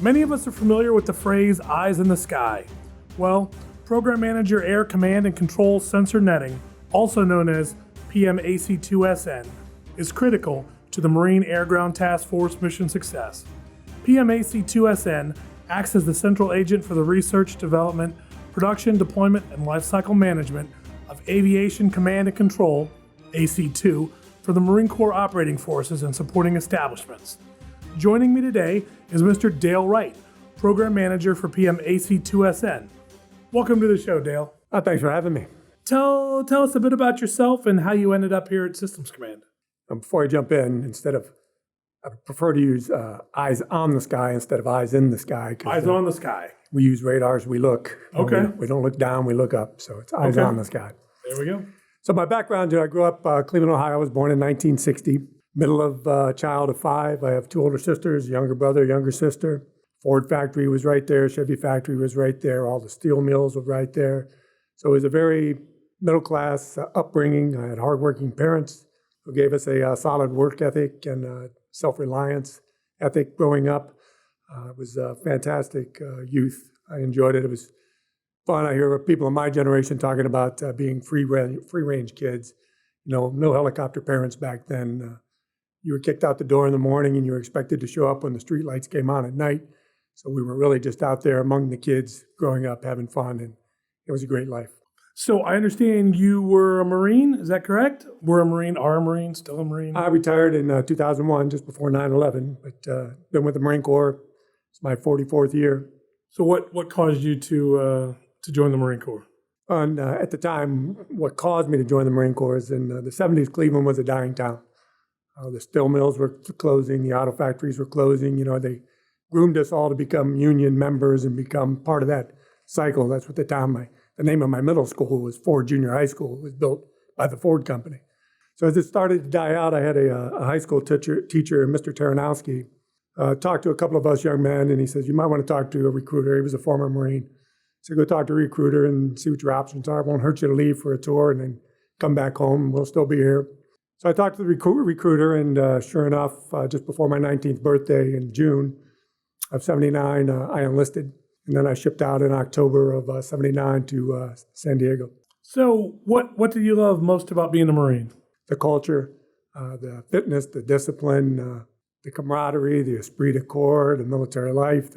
Many of us are familiar with the phrase eyes in the sky. Well, Program Manager Air Command and Control Sensor Netting, also known as PM AC2SN, is critical to the Marine Air Ground Task Force mission success. PM AC2SN acts as the central agent for the research, development, production, deployment, and lifecycle management of Aviation Command and Control, AC2, for the Marine Corps operating forces and supporting establishments. Joining me today is Mr. Dayle Wright, Program Manager for PM AC2SN. Welcome to the show, Dayle. Thanks for having me. Tell us a bit about yourself and how you ended up here at Systems Command. Before I jump in, I prefer to use eyes on the sky instead of eyes in the sky. Eyes on the sky. We use radars, we look. Okay. We don't look down, we look up. So it's eyes on the sky. There we go. So my background, I grew up Cleveland, Ohio. I was born in 1960. Middle of child of five. I have two older sisters, younger brother, younger sister. Ford factory was right there. Chevy factory was right there. All the steel mills were right there. So it was a very middle-class upbringing. I had hardworking parents who gave us a solid work ethic and self-reliance ethic growing up. It was a fantastic youth. I enjoyed it. It was fun. I hear people in my generation talking about being free-range kids. No helicopter parents back then. You were kicked out the door in the morning and you were expected to show up when the street lights came on at night. So we were really just out there among the kids growing up, having fun, and it was a great life. So I understand you were a Marine, is that correct? Were a Marine, are a Marine, still a Marine? I retired in 2001, just before 9/11, but been with the Marine Corps. It's my 44th year. So what caused you to join the Marine Corps? And at the time, what caused me to join the Marine Corps is in the 70s, Cleveland was a dying town. The steel mills were closing, the auto factories were closing. They groomed us all to become union members and become part of that cycle. That's what the name of my middle school was Ford Junior High School. It was built by the Ford Company. So as it started to die out, I had a high school teacher, Mr. Taranowski, talk to a couple of us young men, and he says, you might want to talk to a recruiter. He was a former Marine. So go talk to a recruiter and see what your options are. It won't hurt you to leave for a tour and then come back home. We'll still be here. So I talked to the recruiter, and sure enough, just before my 19th birthday in June of 79, I enlisted. And then I shipped out in October of 79 to San Diego. So what did you love most about being a Marine? The culture, the fitness, the discipline, the camaraderie, the esprit de corps, the military life.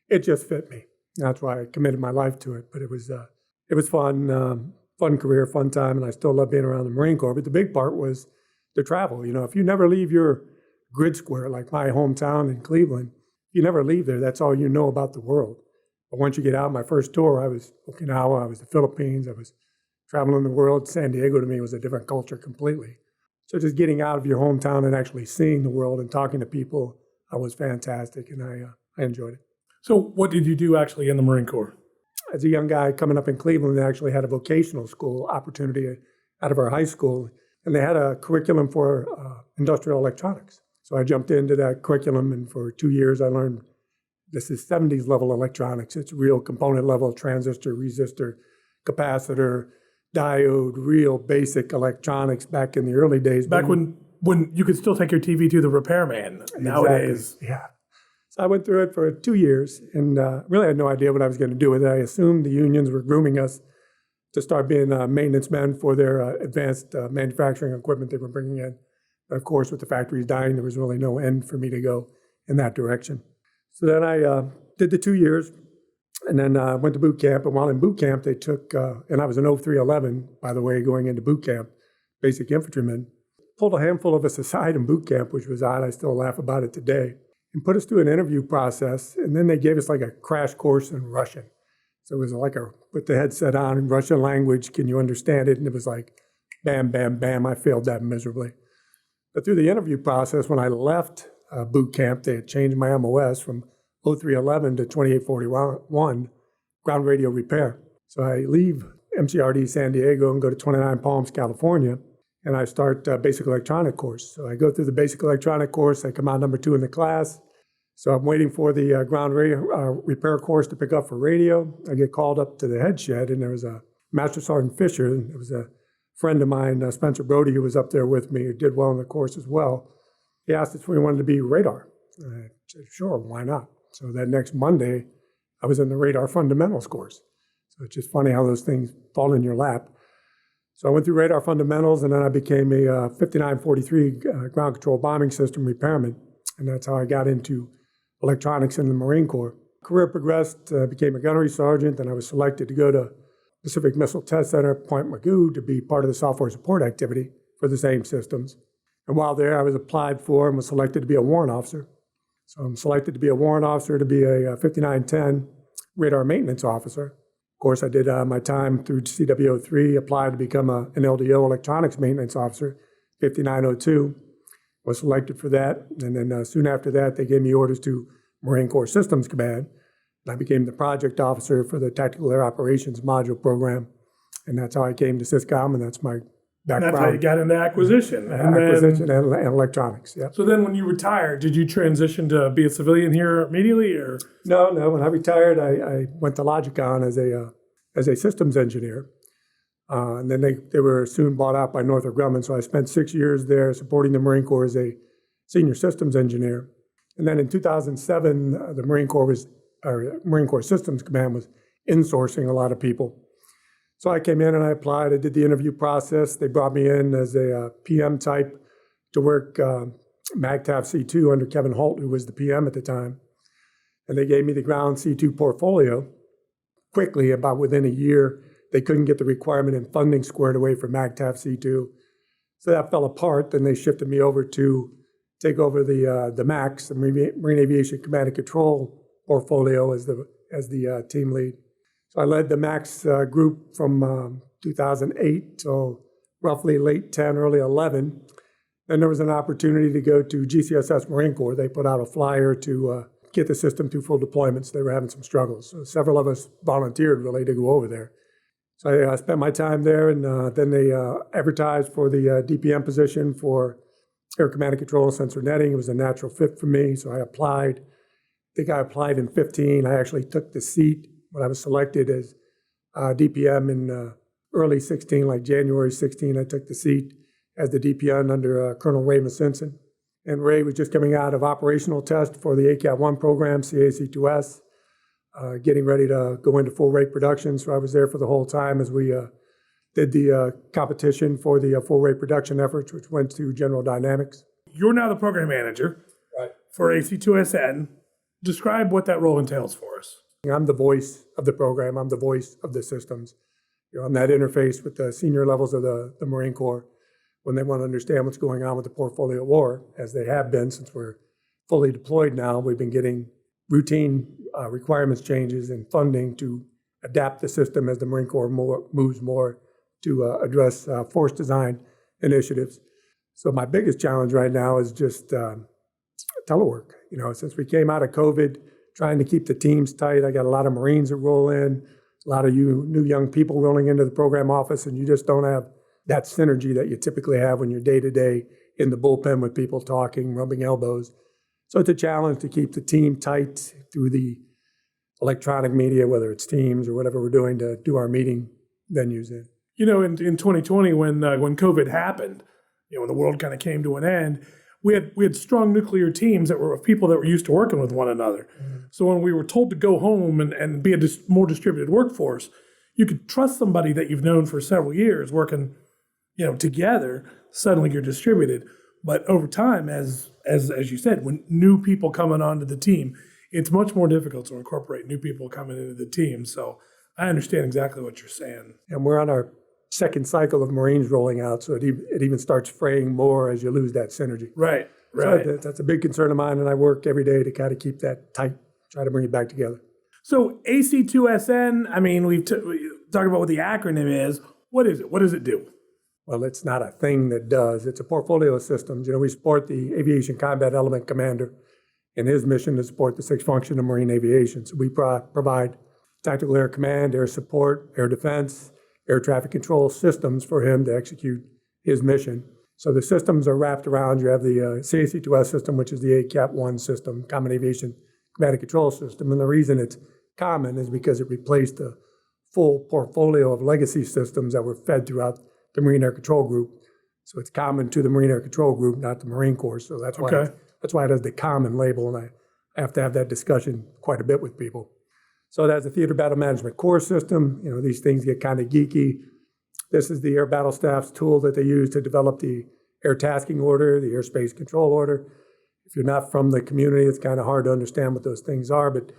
It just fit me. That's why I committed my life to it. But it was fun, fun career, fun time, and I still love being around the Marine Corps. But the big part was the travel. If you never leave your grid square, like my hometown in Cleveland, if you never leave there, that's all you know about the world. But once you get out, my first tour, I was Okinawa, I was the Philippines, I was traveling the world. San Diego to me was a different culture completely. So just getting out of your hometown and actually seeing the world and talking to people was fantastic, and I enjoyed it. So what did you do actually in the Marine Corps? As a young guy coming up in Cleveland, they actually had a vocational school opportunity out of our high school, and they had a curriculum for industrial electronics. So I jumped into that curriculum, and for 2 years I learned this is 70s level electronics. It's real component level, transistor, resistor, capacitor, diode, real basic electronics back in the early days. Back when you could still take your TV to the repairman. Nowadays. Exactly. Yeah. So I went through it for 2 years and really had no idea what I was going to do with it. I assumed the unions were grooming us to start being maintenance men for their advanced manufacturing equipment they were bringing in. But of course, with the factories dying, there was really no end for me to go in that direction. So then I did the 2 years and then went to boot camp. And while in boot camp, they took, and I was an 0311, by the way, going into boot camp, basic infantryman, pulled a handful of us aside in boot camp, which was odd. I still laugh about it today, and put us through an interview process. And then they gave us like a crash course in Russian. So it was like put the headset on in Russian language. Can you understand it? And it was like, bam, bam, bam. I failed that miserably. But through the interview process, when I left boot camp, they had changed my MOS from 0311 to 2841, ground radio repair. So I leave MCRD San Diego and go to 29 Palms, California, and I start basic electronic course. So I go through the basic electronic course. I come out number 2 in the class. So I'm waiting for the ground radio repair course to pick up for radio. I get called up to the head shed, and there was a Master Sergeant Fisher. And it was a friend of mine, Spencer Brody, who was up there with me, who did well in the course as well. He asked us if we wanted to be radar. I said, sure, why not? So that next Monday, I was in the radar fundamentals course. So it's just funny how those things fall in your lap. So I went through radar fundamentals, and then I became a 5943 ground control bombing system repairman. And that's how I got into electronics in the Marine Corps. Career progressed, became a gunnery sergeant, and I was selected to go to Pacific Missile Test Center, Point Mugu, to be part of the software support activity for the same systems. And while there, I was applied for and was selected to be a warrant officer. So I'm selected to be a warrant officer, to be a 5910 radar maintenance officer. Of course, I did my time through CWO3, applied to become an LDO electronics maintenance officer, 5902. Was selected for that. And then soon after that, they gave me orders to Marine Corps Systems Command. And I became the project officer for the Tactical Air Operations Module Program. And that's how I came to Syscom, and that's my background. That's how you got into acquisition. Acquisition and electronics, yeah. So then when you retired, did you transition to be a civilian here immediately, or? No. When I retired, I went to Logicon as a systems engineer. And then they were soon bought out by Northrop Grumman. So I spent 6 years there supporting the Marine Corps as a senior systems engineer. And then in 2007, the Marine Corps Systems Command was insourcing a lot of people. So I came in and I applied. I did the interview process. They brought me in as a PM type to work MAGTF C2 under Kevin Holt, who was the PM at the time. And they gave me the ground C2 portfolio. Quickly, about within a year, they couldn't get the requirement and funding squared away for MAGTF C2. So that fell apart. Then they shifted me over to take over the MAX, the Marine Aviation Command and Control portfolio as the team lead. So I led the MAX group from 2008 till roughly late 10, early 11. Then there was an opportunity to go to GCSS Marine Corps. They put out a flyer to get the system through full deployments. They were having some struggles. So several of us volunteered really to go over there. So I spent my time there, and then they advertised for the DPM position for Air Command and Control sensor netting. It was a natural fit for me, so I applied. I think I applied in 15. I actually took the seat when I was selected as DPM in early 16, like January 16. I took the seat as the DPM under Colonel Ray Masinson. And Ray was just coming out of operational test for the ACAT-1 program, CAC2S, getting ready to go into full rate production. So I was there for the whole time as we did the competition for the full rate production efforts, which went to General Dynamics. You're now the program manager for AC2SN. Describe what that role entails for us. I'm the voice of the program. I'm the voice of the systems. I'm that interface with the senior levels of the Marine Corps when they want to understand what's going on with the portfolio of war, as they have been since we're fully deployed now. We've been getting routine requirements changes and funding to adapt the system as the Marine Corps moves more to address force design initiatives. So my biggest challenge right now is just telework. Since we came out of COVID, trying to keep the teams tight. I got a lot of Marines that roll in, a lot of you new young people rolling into the program office, and you just don't have that synergy that you typically have when you're day-to-day in the bullpen with people talking, rubbing elbows. So it's a challenge to keep the team tight through the electronic media, whether it's Teams or whatever we're doing to do our meeting venues in. In 2020, when COVID happened, when the world kind of came to an end, we had strong nuclear teams that were of people that were used to working with one another. Mm-hmm. So when we were told to go home and be a more distributed workforce, you could trust somebody that you've known for several years working, together. Suddenly you're distributed. But over time, as you said, when new people coming onto the team, it's much more difficult to incorporate new people coming into the team. So I understand exactly what you're saying. And we're on our second cycle of Marines rolling out, so it even starts fraying more as you lose that synergy. Right. So that's a big concern of mine, and I work every day to kind of keep that tight, try to bring it back together. So AC2SN, we've talked about what the acronym is. What is it? What does it do? Well, it's not a thing that does. It's a portfolio of systems. We support the Aviation Combat Element Commander in his mission to support the sixth function of Marine aviation. So we provide tactical air command, air support, air defense, air traffic control systems for him to execute his mission. So the systems are wrapped around. You have the CAC2S system, which is the ACAT-1 system, Common Aviation Command and Control system. And the reason it's common is because it replaced the full portfolio of legacy systems that were fed throughout the Marine Air Control Group. So it's common to the Marine Air Control Group, not the Marine Corps. So that's why it has the common label. And have to have that discussion quite a bit with people. So that's the Theater Battle Management Core System. These things get kind of geeky. This is the Air Battle Staff's tool that they use to develop the Air Tasking Order, the Airspace Control Order. If you're not from the community, it's kind of hard to understand what those things are, but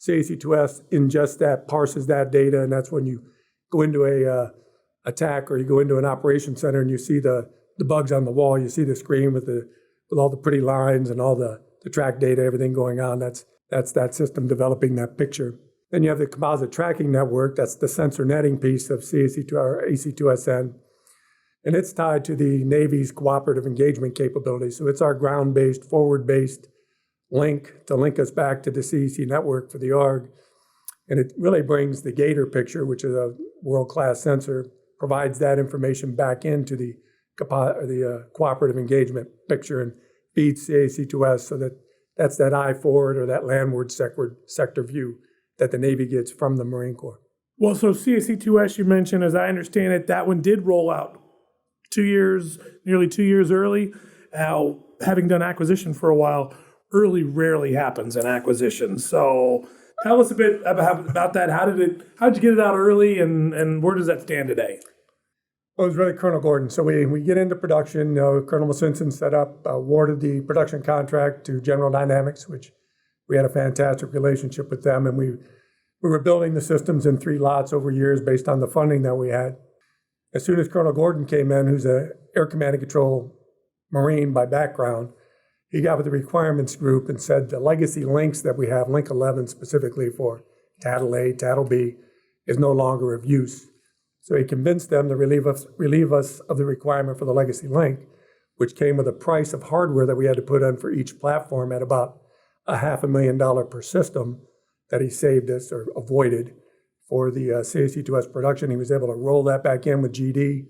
CAC2S ingests that, parses that data, and that's when you go into a attack or you go into an operations center and you see the bugs on the wall, you see the screen with all the pretty lines and all the track data, everything going on. That's that system developing that picture. Then you have the composite tracking network. That's the sensor netting piece of CAC2 or AC2SN. And it's tied to the Navy's cooperative engagement capability. So it's our ground-based, forward-based link to link us back to the CEC network for the ARG. And it really brings the Gator picture, which is a world-class sensor, provides that information back into the cooperative engagement picture and feeds CAC2S so that's that eye forward or that landward sector view that the Navy gets from the Marine Corps. Well, so CAC2S you mentioned, as I understand it, that one did roll out nearly 2 years early. Now, having done acquisition for a while, early rarely happens in acquisition. So tell us a bit about that. How did you get it out early, and where does that stand today? Well, it was really Colonel Gordon. So we get into production. Colonel Simpson awarded the production contract to General Dynamics, which we had a fantastic relationship with them, and we were building the systems in 3 lots over years based on the funding that we had. As soon as Colonel Gordon came in, who's an Air Command and Control Marine by background, he got with the requirements group and said the legacy links that we have, Link 11 specifically for Tattle A, Tattle B, is no longer of use. So he convinced them to relieve us of the requirement for the legacy link, which came with a price of hardware that we had to put in for each platform at about $500,000 per system that he saved us or avoided for the CAC2S production. He was able to roll that back in with GD.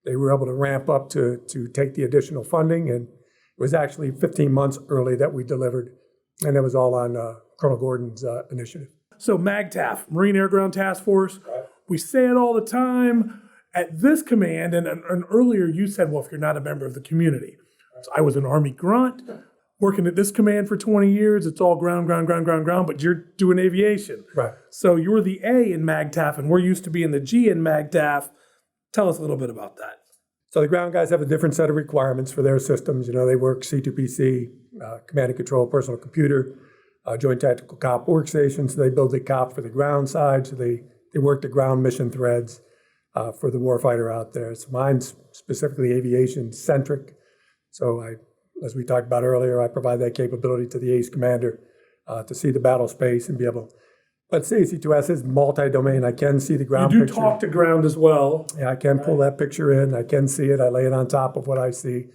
They were able to ramp up to take the additional funding, and it was actually 15 months early that we delivered, and it was all on Colonel Gordon's initiative. So MAGTAF, Marine Air Ground Task Force, we say it all the time at this command, and earlier you said, well, if you're not a member of the community. So I was an Army grunt, working at this command for 20 years, it's all ground, but you're doing aviation. Right. So you're the A in MAGTAF, and we're used to being the G in MAGTAF. Tell us a little bit about that. So the ground guys have a different set of requirements for their systems. They work C2PC, command and control, personal computer, joint tactical COP workstations. So they build the COP for the ground side, so they work the ground mission threads for the warfighter out there. So mine's specifically aviation-centric. So as we talked about earlier, I provide that capability to the ace commander to see the battle space and be able. But CAC2S is multi-domain. I can see the ground picture. You do picture. talk to ground as well. Yeah, I can pull that picture in. I can see it. I lay it on top of what I see.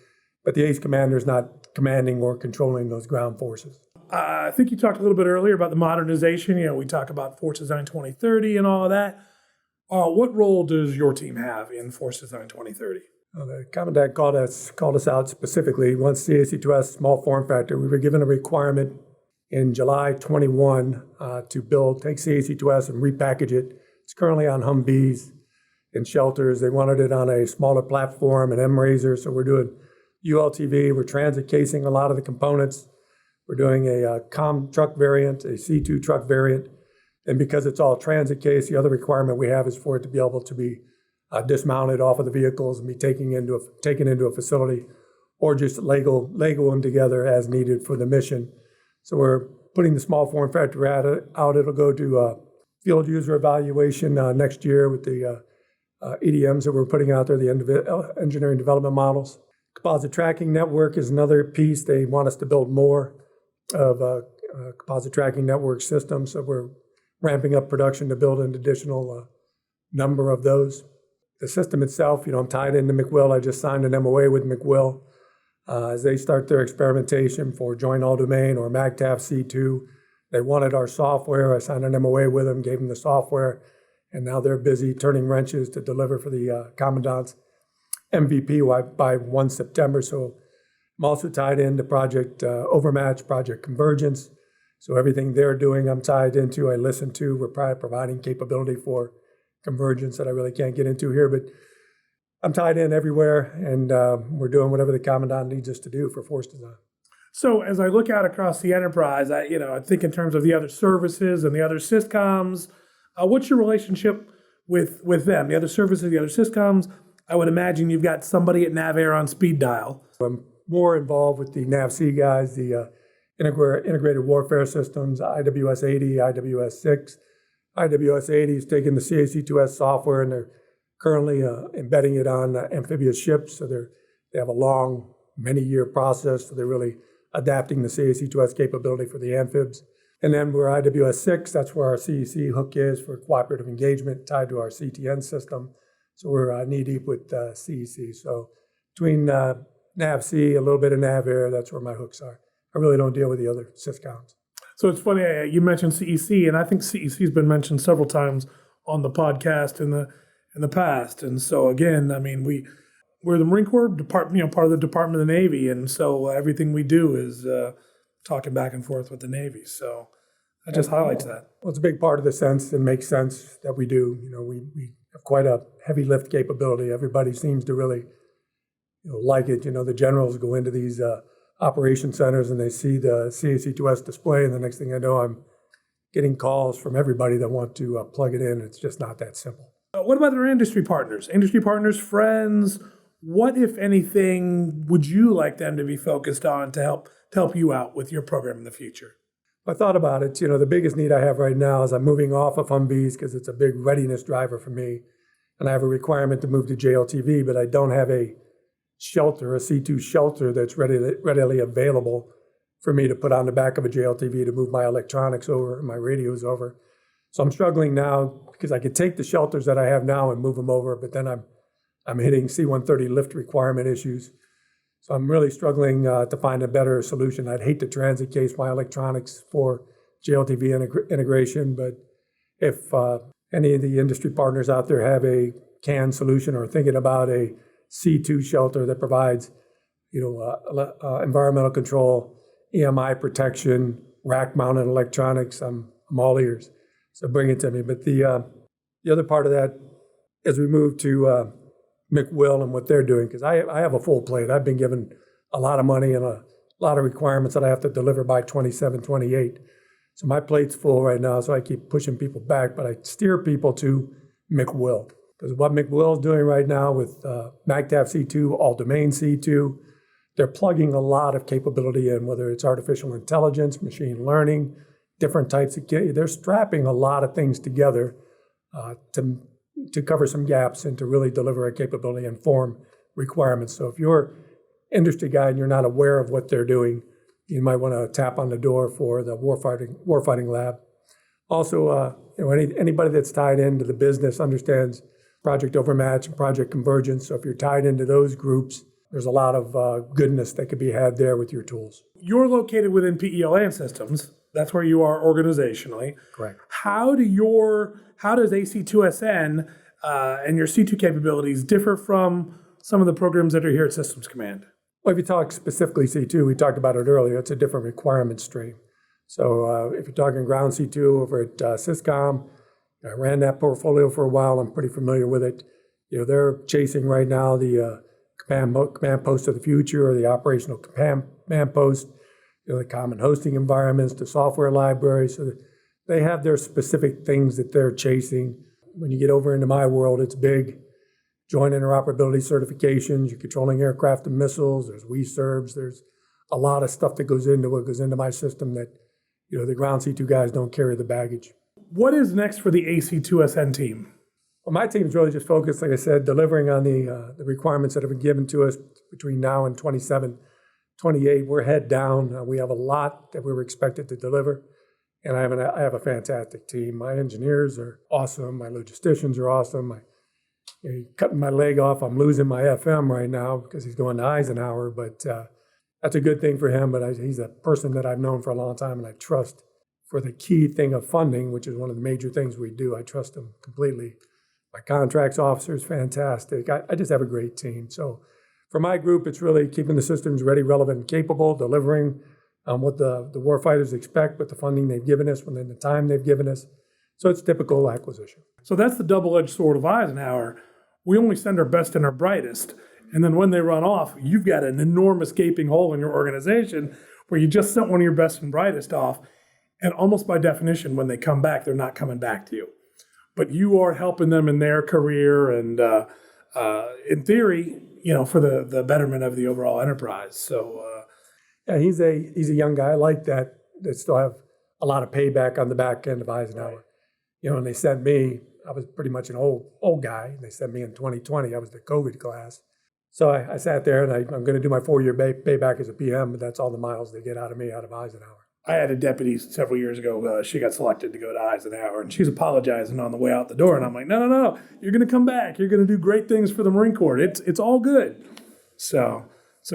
But the ace commander is not commanding or controlling those ground forces. I think you talked a little bit earlier about the modernization. We talk about Force Design 2030 and all of that. What role does your team have in Force Design 2030? The Commandant called us out specifically. Once CAC2S small form factor, we were given a requirement in July 21 to take CAC2S and repackage it. It's currently on Humvees and shelters. They wanted it on a smaller platform, an M-Razor, so we're doing ULTV. We're transit casing a lot of the components. We're doing a COM truck variant, a C2 truck variant, and because it's all transit case, the other requirement we have is for it to be able to be dismounted off of the vehicles and be taken into a facility, or just Lego them together as needed for the mission. So we're putting the small form factor out. It'll go to field user evaluation next year with the EDMs that we're putting out there, the engineering development models. Composite tracking network is another piece. They want us to build more of a composite tracking network system, so we're ramping up production to build an additional number of those. The system itself, I'm tied into McWill. I just signed an MOA with McWill. As they start their experimentation for Joint All-Domain or MAGTAF C2, they wanted our software. I signed an MOA with them, gave them the software, and now they're busy turning wrenches to deliver for the Commandant's MVP by 1 September. So I'm also tied into Project Overmatch, Project Convergence. So everything they're doing, I'm tied into, I listen to. We're probably providing capability for convergence that I really can't get into here, but I'm tied in everywhere, and we're doing whatever the Commandant needs us to do for force design. So as I look out across the enterprise, I think in terms of the other services and the other syscoms. What's your relationship with them, the other services, the other syscoms? I would imagine you've got somebody at NavAir on speed dial. I'm more involved with the NAVC guys, the integrated warfare systems, IWS-80, IWS-6. IWS-80 is taking the CAC2S software and they're currently embedding it on amphibious ships. So they have a long, many-year process. So they're really adapting the CAC2S capability for the amphibs. And then we're IWS-6, that's where our CEC hook is for cooperative engagement tied to our CTN system. So we're knee-deep with CEC. So between NAVC, a little bit of NavAir, that's where my hooks are. I really don't deal with the other syscoms. So it's funny, you mentioned CEC, and I think CEC has been mentioned several times on the podcast in the past. And so again, I mean, we're the Marine Corps department, part of the Department of the Navy, and so everything we do is talking back and forth with the Navy. So that just highlights that. Well, it's a big part of the sense and makes sense that we do. We have quite a heavy lift capability. Everybody seems to really like it. The generals go into these operation centers and they see the CAC2S display, and the next thing I know, I'm getting calls from everybody that want to plug it in. It's just not that simple. What about our industry partners? Industry partners, friends, what, if anything, would you like them to be focused on to help you out with your program in the future? I thought about it. The biggest need I have right now is I'm moving off of Humvees because it's a big readiness driver for me. And I have a requirement to move to JLTV, but I don't have a shelter, a C2 shelter that's readily available for me to put on the back of a JLTV to move my electronics over, my radios over. So I'm struggling now because I could take the shelters that I have now and move them over, but then I'm hitting C-130 lift requirement issues. So I'm really struggling to find a better solution. I'd hate to transit case my electronics for JLTV integration, but if any of the industry partners out there have a canned solution or thinking about a C2 shelter that provides, environmental control, EMI protection, rack-mounted electronics, I'm all ears. So bring it to me. But the other part of that, as we move to McWill and what they're doing, because I have a full plate. I've been given a lot of money and a lot of requirements that I have to deliver by 27, 28. So my plate's full right now, so I keep pushing people back, but I steer people to McWill. Because what McWill is doing right now with MACTAV C2, All Domain C2, they're plugging a lot of capability in, whether it's artificial intelligence, machine learning, different types of, they're strapping a lot of things together to cover some gaps and to really deliver a capability and form requirements. So if you're industry guy and you're not aware of what they're doing, you might want to tap on the door for the warfighting lab. Also, anybody that's tied into the business understands project overmatch and project convergence. So if you're tied into those groups, there's a lot of goodness that could be had there with your tools. You're located within PEO Land Systems. That's where you are organizationally. Correct. How does AC2SN and your C2 capabilities differ from some of the programs that are here at Systems Command? Well, if you talk specifically C2, we talked about it earlier, it's a different requirement stream. So if you're talking ground C2 over at Syscom, I ran that portfolio for a while. I'm pretty familiar with it. They're chasing right now the command post of the future or the operational command post, the common hosting environments, the software libraries. So they have their specific things that they're chasing. When you get over into my world, it's big. Joint interoperability certifications, you're controlling aircraft and missiles, there's WESERBs, there's a lot of stuff that goes into what goes into my system that, the ground C2 guys don't carry the baggage. What is next for the AC2SN team? Well, my team's really just focused, like I said, delivering on the requirements that have been given to us between now and 27, 28. We're head down. We have a lot that we were expected to deliver, and I have a fantastic team. My engineers are awesome. My logisticians are awesome. Cutting my leg off. I'm losing my FM right now because he's going to Eisenhower, but that's a good thing for him. But he's a person that I've known for a long time, and I trust for the key thing of funding, which is one of the major things we do. I trust him completely. My contracts officer is fantastic. I just have a great team. So for my group, it's really keeping the systems ready, relevant, and capable, delivering what the warfighters expect with the funding they've given us within the time they've given us. So it's typical acquisition. So that's the double-edged sword of Eisenhower. We only send our best and our brightest. And then when they run off, you've got an enormous gaping hole in your organization where you just sent one of your best and brightest off, and almost by definition, when they come back, they're not coming back to you. But you are helping them in their career and, in theory, for the betterment of the overall enterprise. So, Yeah, he's a young guy. I like that. They still have a lot of payback on the back end of Eisenhower. And they sent me, I was pretty much an old guy. They sent me in 2020. I was the COVID class. So I sat there and I'm going to do my 4-year payback as a PM, but that's all the miles they get out of me out of Eisenhower. I had a deputy several years ago. She got selected to go to Eisenhower, and she's apologizing on the way out the door. And I'm like, no, you're going to come back. You're going to do great things for the Marine Corps. It's all good. So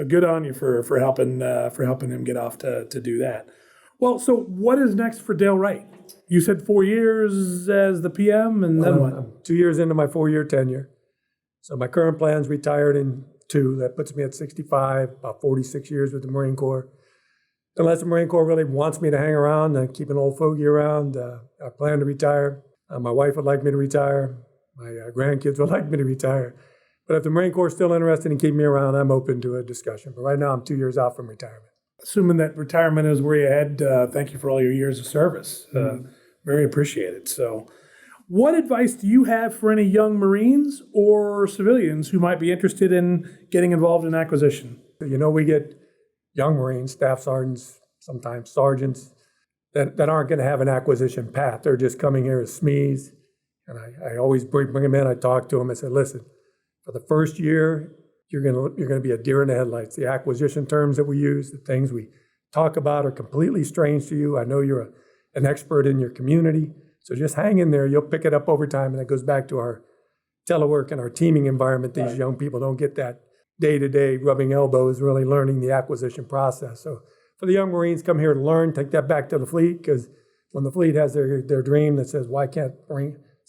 good on you for helping him get off to do that. Well, so what is next for Dayle Wright? You said 4 years as the PM, and then what? I'm 2 years into my 4-year tenure. So my current plan's retired in 2. That puts me at 65, about 46 years with the Marine Corps. Unless the Marine Corps really wants me to hang around and keep an old fogey around, I plan to retire. My wife would like me to retire. My grandkids would like me to retire. But if the Marine Corps is still interested in keeping me around, I'm open to a discussion. But right now, I'm 2 years out from retirement. Assuming that retirement is where you head, thank you for all your years of service. Very appreciated. So what advice do you have for any young Marines or civilians who might be interested in getting involved in acquisition? We get young Marines, staff sergeants, sometimes sergeants, that aren't going to have an acquisition path. They're just coming here as SMEs. And I always bring them in. I talk to them. I say, listen, for the first year, you're going to be a deer in the headlights. The acquisition terms that we use, the things we talk about are completely strange to you. I know you're an expert in your community. So just hang in there. You'll pick it up over time. And it goes back to our telework and our teaming environment. These young people don't get that day-to-day rubbing elbows, really learning the acquisition process. So for the young Marines, come here to learn, take that back to the fleet, because when the fleet has their dream that says, why can't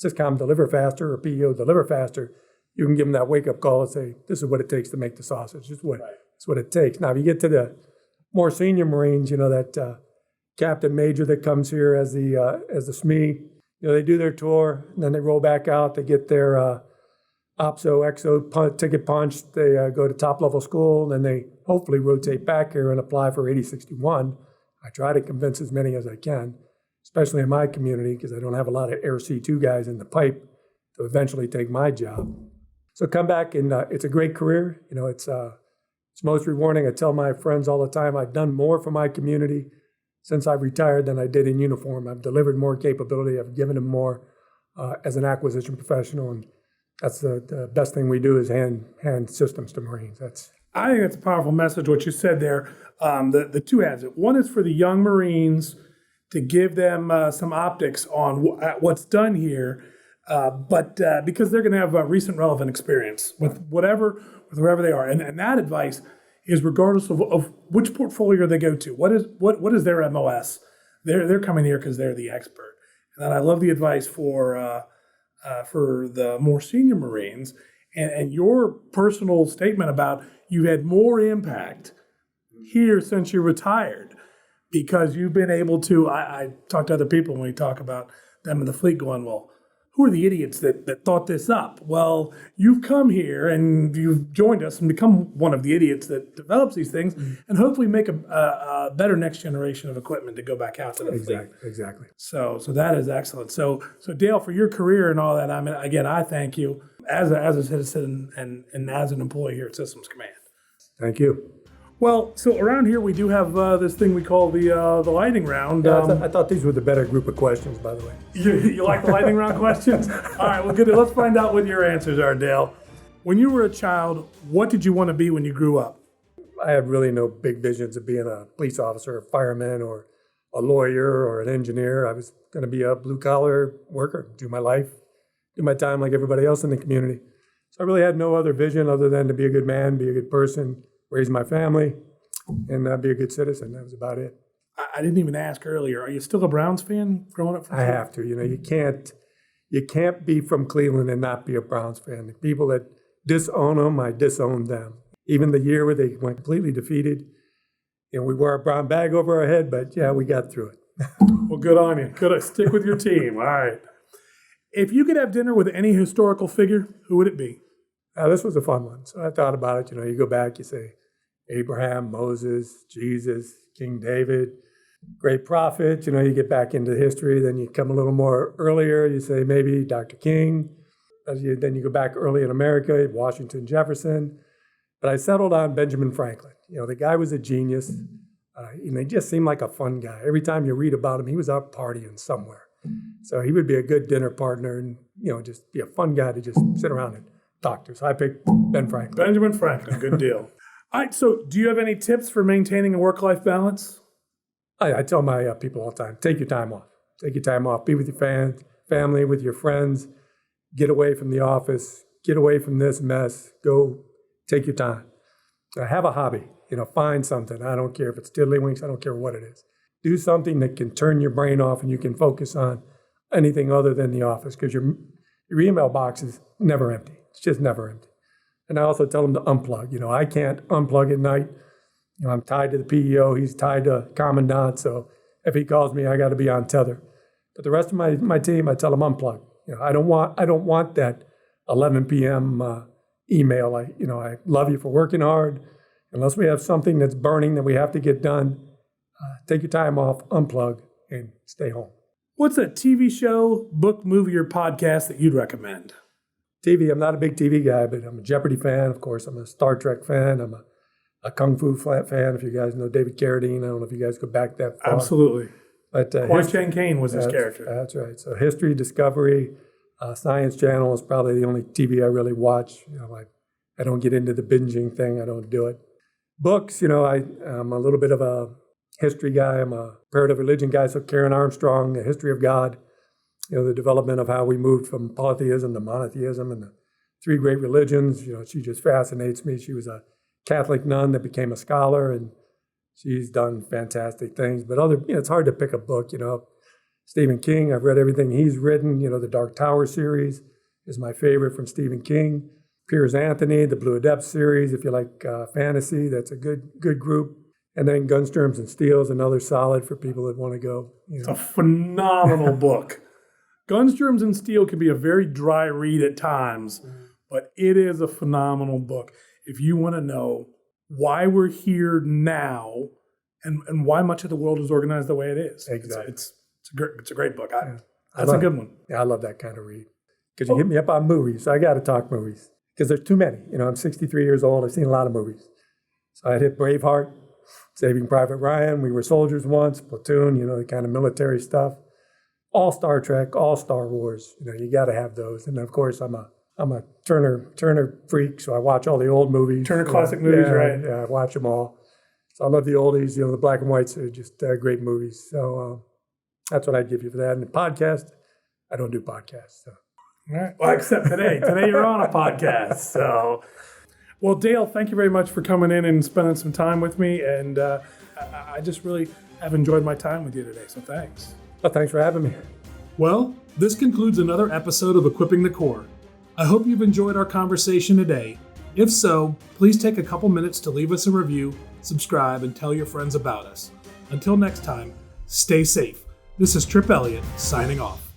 Syscom deliver faster or PEO deliver faster, you can give them that wake-up call and say, this is what it takes to make the sausage. It's what it takes. Now, if you get to the more senior Marines, that captain major that comes here as the SME, they do their tour, and then they roll back out. They get their OPSO, EXO ticket punched. They go to top-level school, and then they hopefully rotate back here and apply for 8061. I try to convince as many as I can, especially in my community, because I don't have a lot of Air C2 guys in the pipe to eventually take my job. So come back, and it's a great career. It's most rewarding. I tell my friends all the time, I've done more for my community since I've retired than I did in uniform. I've delivered more capability. I've given them more as an acquisition professional, and that's the best thing we do is hand systems to Marines. I think that's a powerful message, what you said there. The two halves. One is for the young Marines to give them some optics on what's done here, but because they're going to have a recent relevant experience with wherever they are. And that advice is regardless of which portfolio they go to. What is their MOS? They're coming here because they're the expert. And then I love the advice for the more senior Marines and your personal statement about you've had more impact here since you retired because you've been able to, I talk to other people when we talk about them in the fleet going, well, who are the idiots that thought this up? Well, you've come here and you've joined us and become one of the idiots that develops these things and hopefully make a better next generation of equipment to go back out to the fleet. Exactly. So that is excellent. So Dayle, for your career and all that, I mean, again, I thank you as a citizen and as an employee here at Systems Command. Thank you. Well, so around here we do have this thing we call the lightning round. I thought these were the better group of questions, by the way. You like the lightning round questions? All right, well, good. Let's find out what your answers are, Dayle. When you were a child, what did you want to be when you grew up? I had really no big visions of being a police officer, a fireman, or a lawyer, or an engineer. I was going to be a blue-collar worker, do my life, do my time like everybody else in the community. So I really had no other vision other than to be a good man, be a good person, raise my family, and be a good citizen. That was about it. I didn't even ask earlier. Are you still a Browns fan growing up? I have to. You can't be from Cleveland and not be a Browns fan. The people that disown them, I disown them. Even the year where they went completely defeated, we wore a brown bag over our head, but yeah, we got through it. Well, good on you. Good. Stick with your team. All right. If you could have dinner with any historical figure, who would it be? This was a fun one. So I thought about it. You go back, you say, Abraham, Moses, Jesus, King David, great prophets. You get back into history, then you come a little more earlier, you say maybe Dr. King. Then you go back early in America, Washington, Jefferson. But I settled on Benjamin Franklin. The guy was a genius. He just seemed like a fun guy. Every time you read about him, he was out partying somewhere. So he would be a good dinner partner and, just be a fun guy to just sit around and talk to. So I picked Ben Franklin. Benjamin Franklin, good deal. All right, so do you have any tips for maintaining a work-life balance? I tell my people all the time, take your time off. Take your time off. Be with your family, with your friends. Get away from the office. Get away from this mess. Go take your time. Have a hobby. Find something. I don't care if it's tiddlywinks. I don't care what it is. Do something that can turn your brain off and you can focus on anything other than the office, because your email box is never empty. It's just never empty. And I also tell them to unplug. I can't unplug at night. I'm tied to the PEO. He's tied to Commandant. So if he calls me, I got to be on tether. But the rest of my team, I tell them unplug. I don't want that 11 p.m. Email. I love you for working hard. Unless we have something that's burning that we have to get done, take your time off, unplug, and stay home. What's a TV show, book, movie, or podcast that you'd recommend? TV, I'm not a big TV guy, but I'm a Jeopardy fan. Of course, I'm a Star Trek fan. I'm a Kung Fu fan, if you guys know David Carradine. I don't know if you guys go back that far. Absolutely. But Kwai-Chang Caine was his character. That's right. So History, Discovery, Science Channel is probably the only TV I really watch. I don't get into the binging thing. I don't do it. Books, I'm a little bit of a history guy. I'm a comparative religion guy. So Karen Armstrong, The History of God, the development of how we moved from polytheism to monotheism and the three great religions. She just fascinates me. She was a Catholic nun that became a scholar, and she's done fantastic things. But it's hard to pick a book. Stephen King, I've read everything he's written. The Dark Tower series is my favorite from Stephen King. Piers Anthony, the Blue Adept series, if you like fantasy, that's a good group. And then Guns, Germs, and Steel is another solid for people that want to go. It's a phenomenal book. Guns, Germs, and Steel can be a very dry read at times, but it is a phenomenal book. If you want to know why we're here now and why much of the world is organized the way it is. Exactly. It's a great book. That's a good one. Yeah, I love that kind of read. Because you hit me up on movies, so I got to talk movies. Because there's too many. I'm 63 years old. I've seen a lot of movies. So I hit Braveheart, Saving Private Ryan. We Were Soldiers Once, Platoon, the kind of military stuff. All Star Trek, all Star Wars. You got to have those. And of course, I'm a Turner freak, so I watch all the old movies. Turner classic movies, right? Yeah, I watch them all. So I love the oldies. The black and whites are just great movies. So that's what I'd give you for that. And the podcast, I don't do podcasts. So. All right. Well, except today. Today you're on a podcast. So, well, Dayle, thank you very much for coming in and spending some time with me. And I just really have enjoyed my time with you today. So thanks. Well, thanks for having me. Well, this concludes another episode of Equipping the Corps. I hope you've enjoyed our conversation today. If so, please take a couple minutes to leave us a review, subscribe, and tell your friends about us. Until next time, stay safe. This is Tripp Elliott signing off.